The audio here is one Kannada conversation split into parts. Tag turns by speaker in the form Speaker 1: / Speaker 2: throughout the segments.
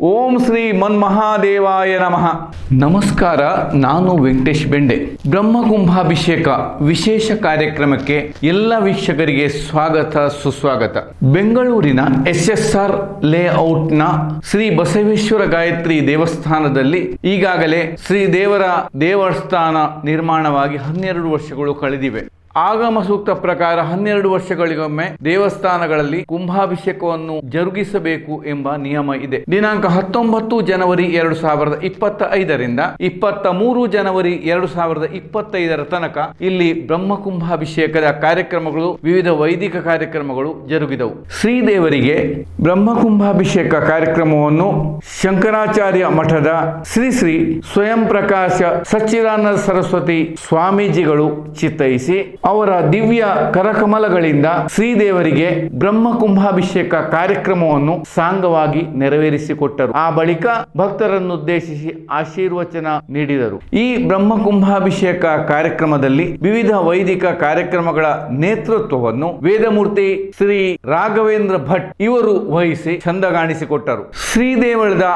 Speaker 1: ಓಂ ಶ್ರೀ ಮನ್ಮಹಾದೇವಾಯ ನಮಃ. ನಮಸ್ಕಾರ, ನಾನು ವೆಂಕಟೇಶ್ ಬೆಂಡೆ. ಬ್ರಹ್ಮಕುಂಭಾಭಿಷೇಕ ವಿಶೇಷ ಕಾರ್ಯಕ್ರಮಕ್ಕೆ ಎಲ್ಲ ವೀಕ್ಷಕರಿಗೆ ಸ್ವಾಗತ ಸುಸ್ವಾಗತ. ಬೆಂಗಳೂರಿನ SSR ಲೇಔಟ್ನ ಶ್ರೀ ಬಸವೇಶ್ವರ ಗಾಯತ್ರಿ ದೇವಸ್ಥಾನದಲ್ಲಿ ಈಗಾಗಲೇ ಶ್ರೀ ದೇವರ ದೇವಸ್ಥಾನ ನಿರ್ಮಾಣವಾಗಿ 12 ವರ್ಷಗಳು ಕಳೆದಿವೆ. ಆಗಮ ಸೂಕ್ತ ಪ್ರಕಾರ 12 ವರ್ಷಗಳಿಗೊಮ್ಮೆ ದೇವಸ್ಥಾನಗಳಲ್ಲಿ ಕುಂಭಾಭಿಷೇಕವನ್ನು ಜರುಗಿಸಬೇಕು ಎಂಬ ನಿಯಮ ಇದೆ. ದಿನಾಂಕ 19 ಜನವರಿ 2025ರಿಂದ 23 ಜನವರಿ 2025 ತನಕ ಇಲ್ಲಿ ಬ್ರಹ್ಮಕುಂಭಾಭಿಷೇಕದ ಕಾರ್ಯಕ್ರಮಗಳು, ವಿವಿಧ ವೈದಿಕ ಕಾರ್ಯಕ್ರಮಗಳು ಜರುಗಿದವು. ಶ್ರೀದೇವರಿಗೆ ಬ್ರಹ್ಮಕುಂಭಾಭಿಷೇಕ ಕಾರ್ಯಕ್ರಮವನ್ನು ಶಂಕರಾಚಾರ್ಯ ಮಠದ ಶ್ರೀ ಶ್ರೀ ಸ್ವಯಂ ಪ್ರಕಾಶ ಸಚ್ಚಿದಾನಂದ ಸರಸ್ವತಿ ಸ್ವಾಮೀಜಿಗಳು ಚಿತ್ತೈಸಿ ಅವರ ದಿವ್ಯ ಕರಕಮಲಗಳಿಂದ ಶ್ರೀದೇವರಿಗೆ ಬ್ರಹ್ಮಕುಂಭಾಭಿಷೇಕ ಕಾರ್ಯಕ್ರಮವನ್ನು ಸಾಂಗವಾಗಿ ನೆರವೇರಿಸಿಕೊಟ್ಟರು. ಆ ಬಳಿಕ ಭಕ್ತರನ್ನುದ್ದೇಶಿಸಿ ಆಶೀರ್ವಚನ ನೀಡಿದರು. ಈ ಬ್ರಹ್ಮಕುಂಭಾಭಿಷೇಕ ಕಾರ್ಯಕ್ರಮದಲ್ಲಿ ವಿವಿಧ ವೈದಿಕ ಕಾರ್ಯಕ್ರಮಗಳ ನೇತೃತ್ವವನ್ನು ವೇದಮೂರ್ತಿ ಶ್ರೀ ರಾಘವೇಂದ್ರ ಭಟ್ ಇವರು ವಹಿಸಿ ಚಂದಗಾಣಿಸಿಕೊಟ್ಟರು. ಶ್ರೀದೇವಳದ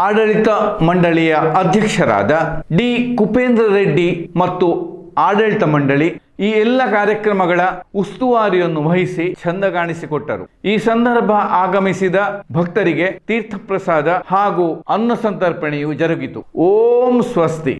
Speaker 1: ಆಡಳಿತ ಮಂಡಳಿಯ ಅಧ್ಯಕ್ಷರಾದ ಡಿ ಕುಪೇಂದ್ರ ರೆಡ್ಡಿ ಮತ್ತು ಆಡಳಿತ ಮಂಡಳಿ ಈ ಎಲ್ಲ ಕಾರ್ಯಕ್ರಮಗಳ ಉಸ್ತುವಾರಿಯನ್ನು ವಹಿಸಿ ಚಂದಗಾಣಿಸಿಕೊಟ್ಟರು. ಈ ಸಂದರ್ಭ ಆಗಮಿಸಿದ ಭಕ್ತರಿಗೆ ತೀರ್ಥ ಪ್ರಸಾದ ಹಾಗೂ ಅನ್ನ ಸಂತರ್ಪಣೆಯು ಜರುಗಿತು. ಓಂ ಸ್ವಸ್ತಿ.